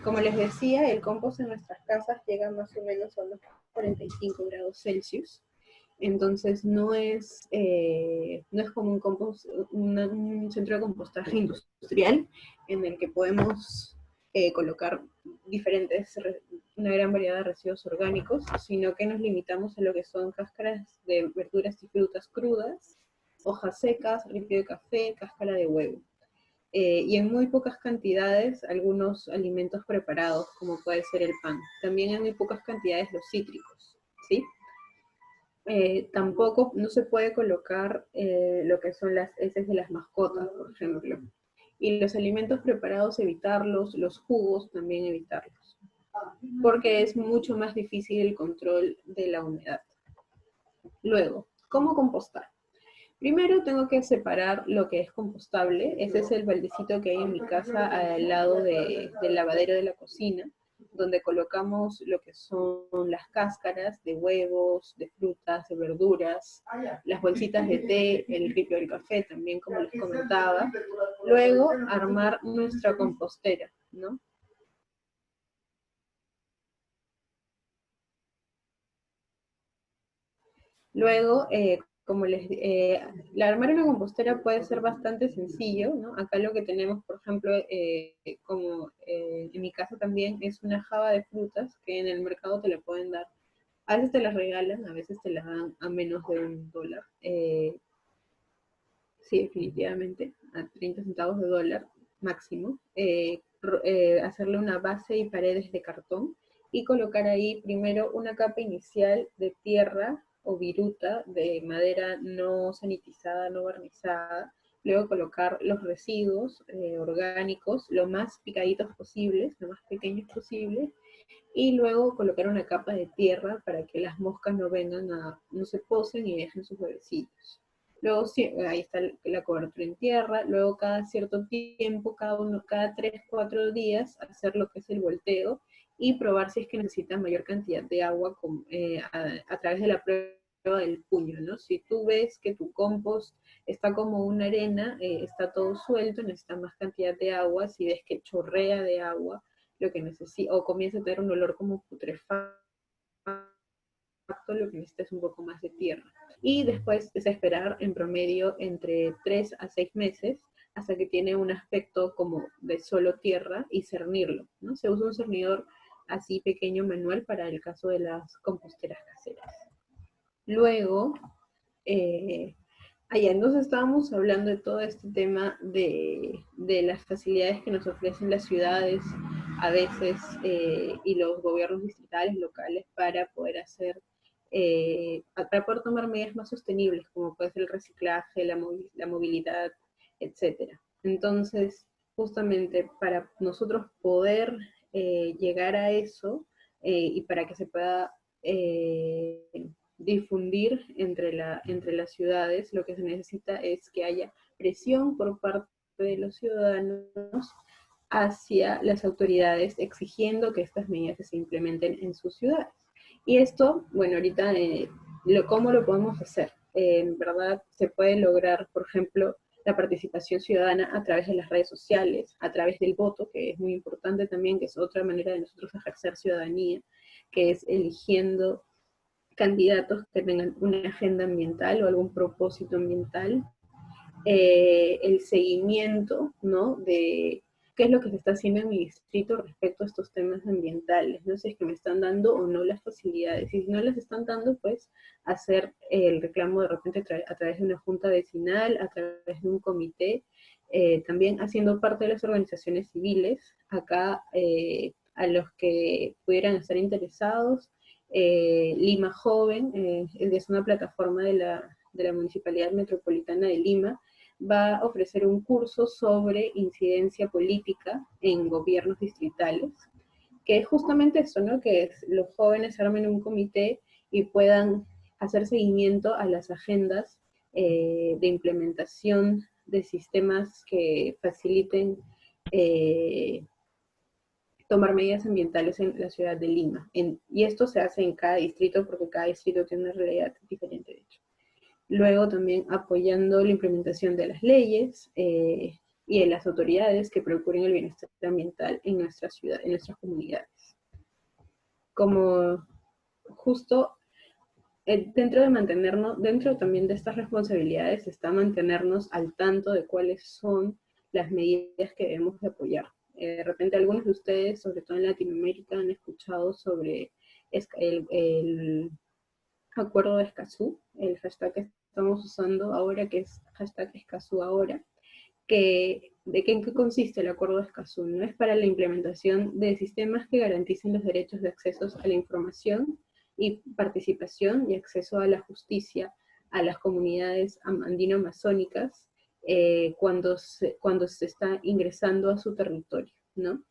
Como les decía, el compost en nuestras casas llega más o menos a unos 45 grados Celsius. Entonces no es como un centro de compostaje industrial en el que podemos colocar una gran variedad de residuos orgánicos, sino que nos limitamos a lo que son cáscaras de verduras y frutas crudas, hojas secas, ripio de café, cáscara de huevo. Y en muy pocas cantidades algunos alimentos preparados, como puede ser el pan. También en muy pocas cantidades los cítricos, ¿sí? Tampoco no se puede colocar lo que son las heces de las mascotas, por ejemplo. Y los alimentos preparados evitarlos, los jugos también evitarlos, porque es mucho más difícil el control de la humedad. Luego, ¿cómo compostar? Primero tengo que separar lo que es compostable. Ese es el baldecito que hay en mi casa al lado del lavadero de la cocina, donde colocamos lo que son las cáscaras de huevos, de frutas, de verduras, las bolsitas de té, el ripio del café también, como les comentaba. Luego, armar nuestra compostera, ¿no? Luego, armar una compostera puede ser bastante sencillo, ¿no? Acá lo que tenemos, por ejemplo, en mi casa también, es una java de frutas que en el mercado te la pueden dar. A veces te las regalan, a veces te las dan a menos de $1. Sí, definitivamente, a 30 centavos de dólar máximo. Hacerle una base y paredes de cartón y colocar ahí primero una capa inicial de tierra o viruta de madera no sanitizada, no barnizada. Luego colocar los residuos orgánicos lo más picaditos posibles, lo más pequeños posibles. Y luego colocar una capa de tierra para que las moscas no se posen y dejen sus huevecillos. Luego ahí está la cobertura en tierra, luego cada cierto tiempo, cada 3, 4 días, hacer lo que es el volteo y probar si es que necesita mayor cantidad de agua a través de la prueba del puño, ¿no? Si tú ves que tu compost está como una arena, está todo suelto, necesita más cantidad de agua. Si ves que chorrea de agua, lo que necesita, o comienza a tener un olor como putrefacto, lo que necesita es un poco más de tierra. Y después es esperar en promedio entre 3 a 6 meses hasta que tiene un aspecto como de solo tierra y cernirlo, ¿no? Se usa un cernidor así pequeño manual para el caso de las composteras caseras. Luego, entonces estábamos hablando de todo este tema de las facilidades que nos ofrecen las ciudades a veces y los gobiernos distritales, locales, para poder para poder tomar medidas más sostenibles, como puede ser el reciclaje, la movilidad, etcétera. Entonces, justamente para nosotros poder llegar a eso y para que se pueda difundir entre las ciudades, lo que se necesita es que haya presión por parte de los ciudadanos hacia las autoridades exigiendo que estas medidas se implementen en sus ciudades. Y esto, bueno, ahorita, ¿cómo lo podemos hacer? En verdad se puede lograr, por ejemplo, la participación ciudadana a través de las redes sociales, a través del voto, que es muy importante también, que es otra manera de nosotros ejercer ciudadanía, que es eligiendo candidatos que tengan una agenda ambiental o algún propósito ambiental, el seguimiento, ¿no?, de qué es lo que se está haciendo en mi distrito respecto a estos temas ambientales, no sé si es que me están dando o no las facilidades, y si no las están dando, pues hacer el reclamo de repente a través de una junta vecinal, a través de un comité, también haciendo parte de las organizaciones civiles, acá a los que pudieran estar interesados. Lima Joven, es una plataforma de la Municipalidad Metropolitana de Lima, va a ofrecer un curso sobre incidencia política en gobiernos distritales, que es justamente eso, ¿no? Que los jóvenes armen un comité y puedan hacer seguimiento a las agendas de implementación de sistemas que faciliten tomar medidas ambientales en la ciudad de Lima. Y esto se hace en cada distrito porque cada distrito tiene una realidad diferente, de hecho. Luego también apoyando la implementación de las leyes y de las autoridades que procuren el bienestar ambiental en nuestra ciudad, en nuestras comunidades. Como justo dentro de mantenernos, dentro también de estas responsabilidades está mantenernos al tanto de cuáles son las medidas que debemos de apoyar. De repente algunos de ustedes, sobre todo en Latinoamérica, han escuchado sobre el acuerdo de Escazú, el hashtag que estamos usando ahora, que es hashtag Escazú ahora, en qué consiste el acuerdo de Escazú. No es para la implementación de sistemas que garanticen los derechos de acceso a la información y participación y acceso a la justicia a las comunidades andino-amazónicas cuando se está ingresando a su territorio, ¿no?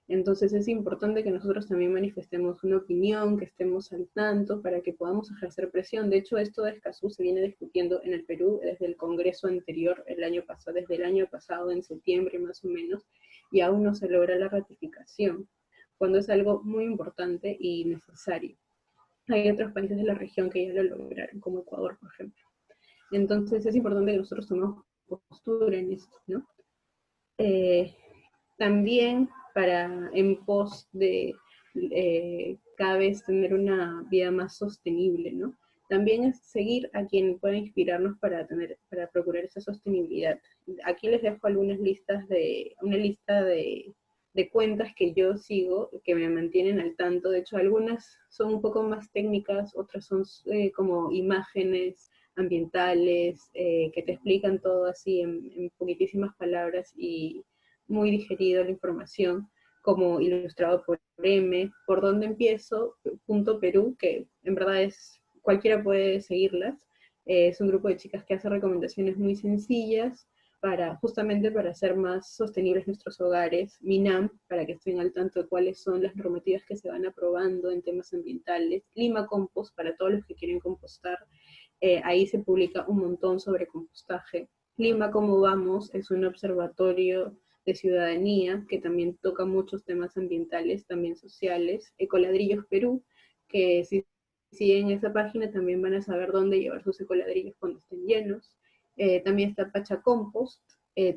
Entonces es importante que nosotros también manifestemos una opinión, que estemos al tanto para que podamos ejercer presión. De hecho, esto de Escazú se viene discutiendo en el Perú desde el Congreso anterior, desde el año pasado, en septiembre más o menos, y aún no se logra la ratificación, cuando es algo muy importante y necesario. Hay otros países de la región que ya lo lograron, como Ecuador, por ejemplo. Entonces es importante que nosotros tomemos postura en esto, ¿no? También en pos de cada vez tener una vida más sostenible, ¿no? También es seguir a quien pueda inspirarnos para procurar esa sostenibilidad. Aquí les dejo una lista de cuentas que yo sigo, que me mantienen al tanto. De hecho, algunas son un poco más técnicas, otras son como imágenes ambientales, que te explican todo así en poquitísimas palabras y muy digerido la información, como ilustrado por M. ¿Por dónde empiezo? Punto Perú, que en verdad cualquiera puede seguirlas. Es un grupo de chicas que hace recomendaciones muy sencillas justamente para hacer más sostenibles nuestros hogares. MINAM, para que estén al tanto de cuáles son las normativas que se van aprobando en temas ambientales. Lima Compost, para todos los que quieren compostar. Ahí se publica un montón sobre compostaje. Lima Cómo Vamos es un observatorio de ciudadanía que también toca muchos temas ambientales, también sociales. Ecoladrillos Perú, que si siguen esa página también van a saber dónde llevar sus ecoladrillos cuando estén llenos. También está Pachacompost,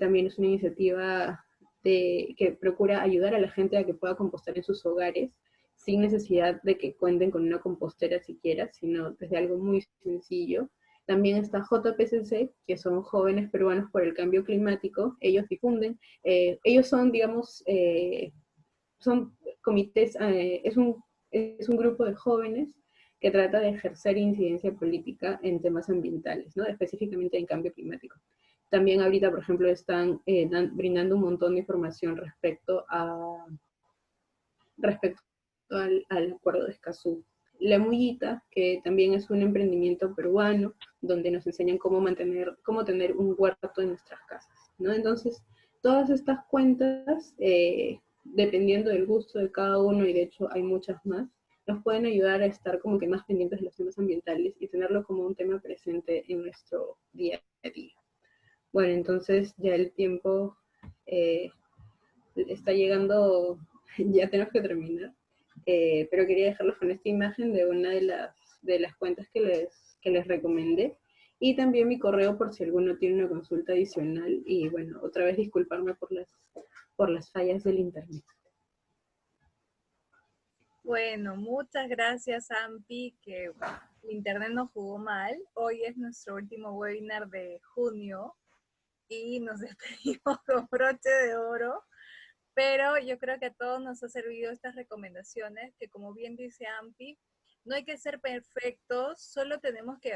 también es una iniciativa que procura ayudar a la gente a que pueda compostar en sus hogares sin necesidad de que cuenten con una compostera siquiera, sino desde algo muy sencillo. También está JPCC, que son Jóvenes Peruanos por el Cambio Climático. Ellos difunden, ellos son, digamos, son comités, es un grupo de jóvenes que trata de ejercer incidencia política en temas ambientales, ¿no? Específicamente en cambio climático. También ahorita, por ejemplo, están brindando un montón de información respecto al acuerdo de Escazú. La Mullita, que también es un emprendimiento peruano, donde nos enseñan cómo tener un huerto en nuestras casas, ¿no? Entonces, todas estas cuentas, dependiendo del gusto de cada uno, y de hecho hay muchas más, nos pueden ayudar a estar como que más pendientes de los temas ambientales y tenerlo como un tema presente en nuestro día a día. Bueno, entonces ya el tiempo está llegando, ya tenemos que terminar. Pero quería dejarlos con esta imagen de una de las cuentas que les recomendé, y también mi correo por si alguno tiene una consulta adicional, y bueno, otra vez disculparme por las fallas del internet. Bueno, muchas gracias, Ampi, que el internet nos jugó mal. Hoy es nuestro último webinar de junio y nos despedimos con broche de oro. Pero yo creo que a todos nos ha servido estas recomendaciones, que como bien dice Ampi, no hay que ser perfectos, solo tenemos que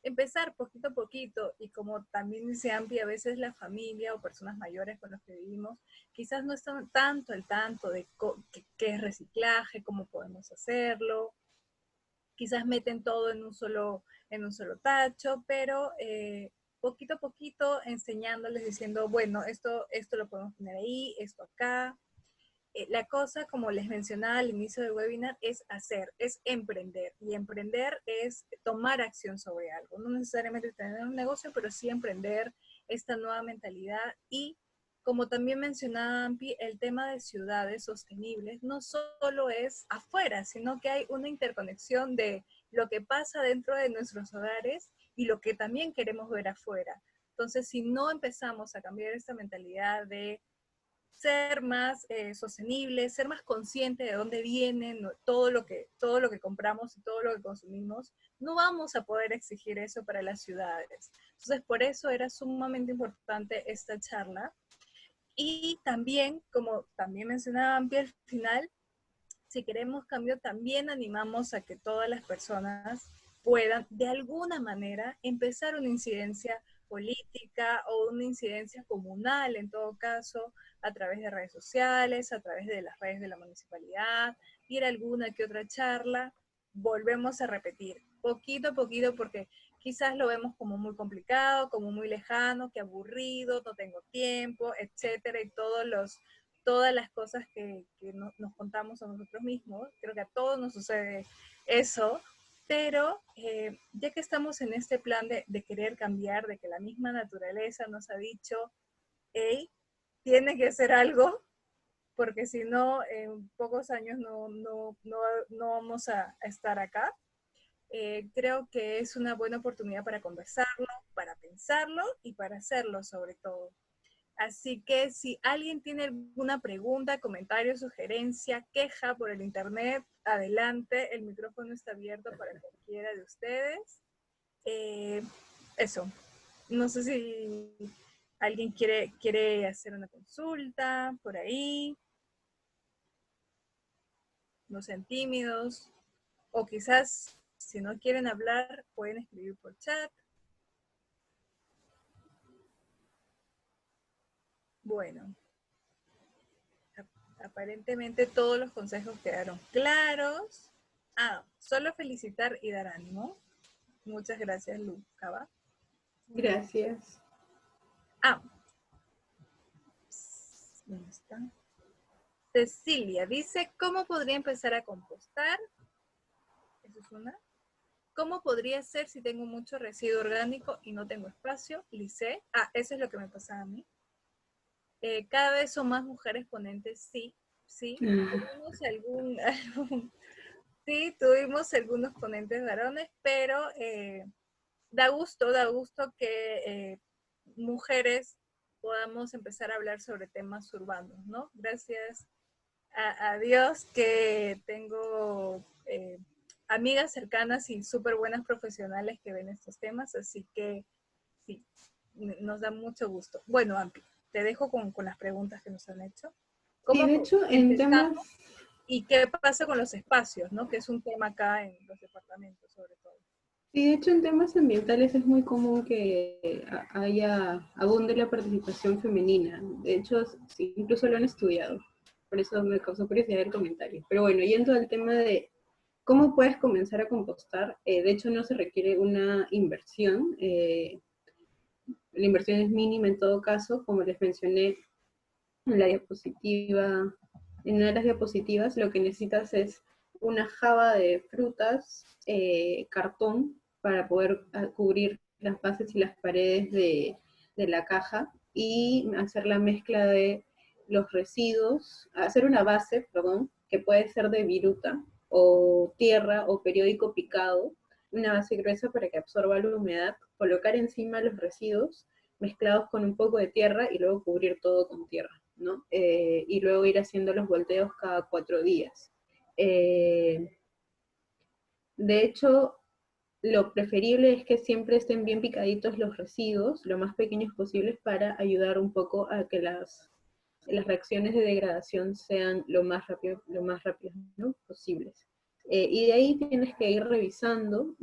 empezar poquito a poquito, y como también dice Ampi, a veces la familia o personas mayores con los que vivimos quizás no están tanto al tanto de qué es reciclaje, cómo podemos hacerlo, quizás meten todo en un solo tacho, pero poquito a poquito enseñándoles, diciendo, bueno, esto lo podemos poner ahí, esto acá. La cosa, como les mencionaba al inicio del webinar, es hacer, es emprender. Y emprender es tomar acción sobre algo. No necesariamente tener un negocio, pero sí emprender esta nueva mentalidad. Y como también mencionaba Ampi, el tema de ciudades sostenibles no solo es afuera, sino que hay una interconexión de lo que pasa dentro de nuestros hogares y lo que también queremos ver afuera. Entonces, si no empezamos a cambiar esta mentalidad de ser más sostenible, ser más consciente de dónde viene todo lo que compramos y todo lo que consumimos, no vamos a poder exigir eso para las ciudades. Entonces, por eso era sumamente importante esta charla. Y también, como también mencionaba Ampi al final, si queremos cambio, también animamos a que todas las personas puedan, de alguna manera, empezar una incidencia política o una incidencia comunal, en todo caso, a través de redes sociales, a través de las redes de la municipalidad, ir a alguna que otra charla. Volvemos a repetir, poquito a poquito, porque quizás lo vemos como muy complicado, como muy lejano, que aburrido, no tengo tiempo, etcétera, y todas las cosas que nos contamos a nosotros mismos. Creo que a todos nos sucede eso, pero ya que estamos en este plan de querer cambiar, de que la misma naturaleza nos ha dicho, hey, tiene que hacer algo, porque si no, en pocos años no vamos a estar acá. Creo que es una buena oportunidad para conversarlo, para pensarlo y para hacerlo sobre todo. Así que si alguien tiene alguna pregunta, comentario, sugerencia, queja por el internet, adelante, el micrófono está abierto para cualquiera de ustedes. Eso, no sé si alguien quiere hacer una consulta por ahí, no sean tímidos, o quizás si no quieren hablar, pueden escribir por chat. Bueno, aparentemente todos los consejos quedaron claros. Solo felicitar y dar ánimo. Muchas gracias, Lucaba. Gracias. ¿Dónde está? Cecilia dice, ¿cómo podría empezar a compostar? Esa es una. ¿Cómo podría ser si tengo mucho residuo orgánico y no tengo espacio? Lice. Eso es lo que me pasaba a mí. Cada vez son más mujeres ponentes, sí. Tuvimos sí, tuvimos algunos ponentes varones, pero da gusto que mujeres podamos empezar a hablar sobre temas urbanos, ¿no? Gracias a Dios que tengo amigas cercanas y súper buenas profesionales que ven estos temas, así que sí, nos da mucho gusto. Bueno, Ampi, te dejo con las preguntas que nos han hecho. Sí, de hecho, en temas... ¿Y qué pasa con los espacios, no? Que es un tema acá en los departamentos, sobre todo. Sí, de hecho, en temas ambientales es muy común que abunde la participación femenina. De hecho, sí, incluso lo han estudiado. Por eso me causó curiosidad el comentario. Pero bueno, yendo al tema de cómo puedes comenzar a compostar, de hecho no se requiere una inversión. La inversión es mínima en todo caso, como les mencioné en la diapositiva. En una de las diapositivas lo que necesitas es una jaba de frutas, cartón, para poder cubrir las bases y las paredes de la caja, y hacer la mezcla de los residuos, hacer una base, perdón, que puede ser de viruta, o tierra, o periódico picado, una base gruesa para que absorba la humedad, colocar encima los residuos mezclados con un poco de tierra y luego cubrir todo con tierra, ¿no? Y luego ir haciendo los volteos cada 4 días. De hecho, lo preferible es que siempre estén bien picaditos los residuos, lo más pequeños posibles, para ayudar un poco a que las reacciones de degradación sean lo más rápidas, ¿no? posibles. Y de ahí tienes que ir revisando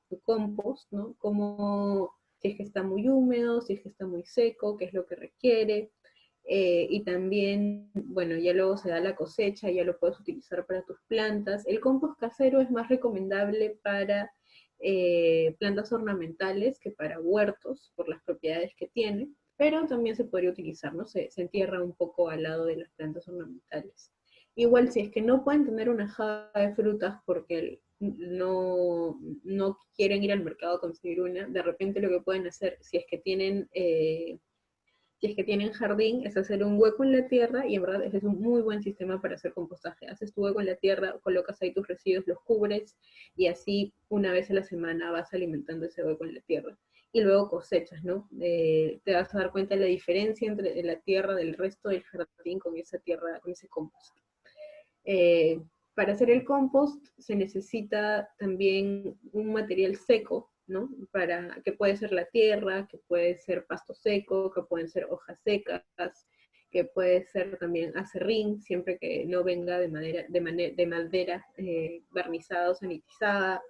tu compost, ¿no? Como si es que está muy húmedo, si es que está muy seco, qué es lo que requiere. Y también, bueno, ya luego se da la cosecha, ya lo puedes utilizar para tus plantas. El compost casero es más recomendable para plantas ornamentales que para huertos, por las propiedades que tiene, pero también se podría utilizar, ¿no? Se entierra un poco al lado de las plantas ornamentales. Igual, si es que no pueden tener una java de frutas porque no quieren ir al mercado a conseguir una, de repente lo que pueden hacer, si es que tienen jardín, es hacer un hueco en la tierra, y en verdad ese es un muy buen sistema para hacer compostaje. Haces tu hueco en la tierra, colocas ahí tus residuos, los cubres, y así una vez a la semana vas alimentando ese hueco en la tierra. y luego cosechas, ¿no? Te vas a dar cuenta de la diferencia entre la tierra del resto del jardín con esa tierra, con ese compost. Para hacer el compost se necesita también un material seco, ¿no? Que puede ser la tierra, que puede ser pasto seco, que pueden ser hojas secas, que puede ser también acerrín, siempre que no venga de madera barnizada o sanitizada.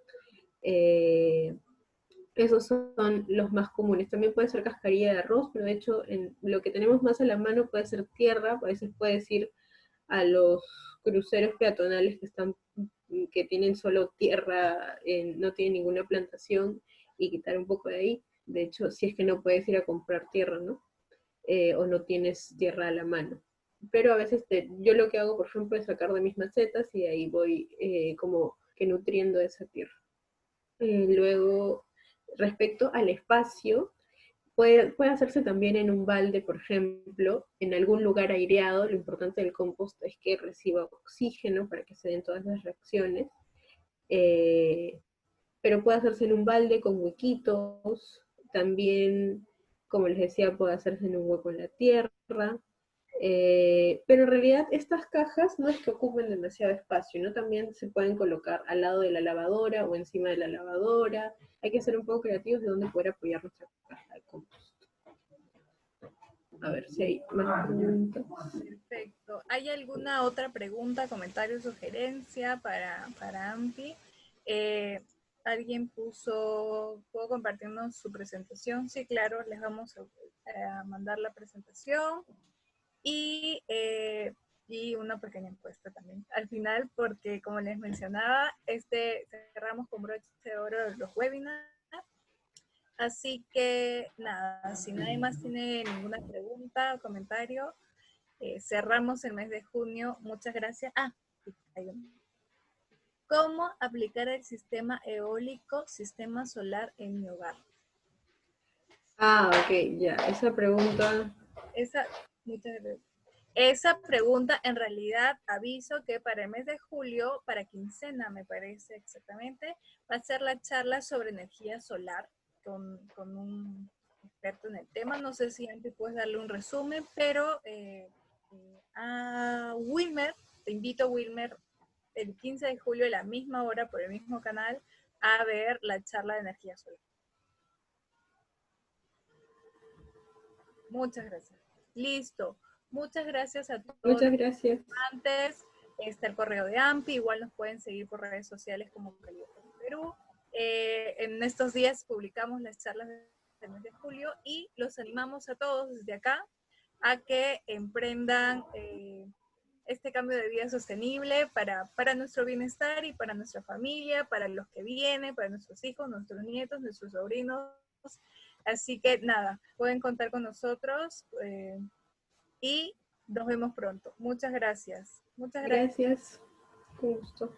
Esos son los más comunes. También puede ser cascarilla de arroz, pero de hecho lo que tenemos más a la mano puede ser tierra, a veces puedes ir a los cruceros peatonales que tienen solo tierra, no tienen ninguna plantación, y quitar un poco de ahí. De hecho, si es que no puedes ir a comprar tierra, ¿no? O no tienes tierra a la mano. Pero a veces yo lo que hago, por ejemplo, es sacar de mis macetas y ahí voy como que nutriendo esa tierra. Luego, respecto al espacio, puede hacerse también en un balde, por ejemplo, en algún lugar aireado. Lo importante del compost es que reciba oxígeno para que se den todas las reacciones. Pero puede hacerse en un balde con huequitos. También, como les decía, puede hacerse en un hueco en la tierra. Pero en realidad estas cajas no es que ocupen demasiado espacio, ¿no? También se pueden colocar al lado de la lavadora o encima de la lavadora. Hay que ser un poco creativos de dónde poder apoyar nuestra caja de compost. A ver si hay más preguntas. Perfecto. ¿Hay alguna otra pregunta, comentario, sugerencia para Ampi? Alguien puso, ¿puedo compartirnos su presentación? Sí, claro, les vamos a mandar la presentación y una pequeña encuesta también al final, porque como les mencionaba, cerramos con broche de oro los webinars. Así que nada, si nadie más tiene ninguna pregunta o comentario, cerramos el mes de junio. Muchas gracias. Sí, hay uno. ¿Cómo aplicar el sistema eólico, sistema solar en mi hogar? Ok, ya, esa pregunta. Esa pregunta, en realidad, aviso que para el mes de julio, para quincena me parece exactamente, va a ser la charla sobre energía solar con un experto en el tema. No sé si antes puedes darle un resumen, pero a Wilmer, te invito, Wilmer, el 15 de julio a la misma hora por el mismo canal a ver la charla de energía solar. Muchas gracias. Listo. Muchas gracias a todos. Muchas gracias. Antes está el correo de AMPI, igual nos pueden seguir por redes sociales como Calibre Perú. En estos días publicamos las charlas del mes de julio y los animamos a todos desde acá a que emprendan este cambio de vida sostenible para nuestro bienestar y para nuestra familia, para los que vienen, para nuestros hijos, nuestros nietos, nuestros sobrinos. Así que nada, pueden contar con nosotros y nos vemos pronto. Muchas gracias. Muchas gracias. Gracias. Con gusto.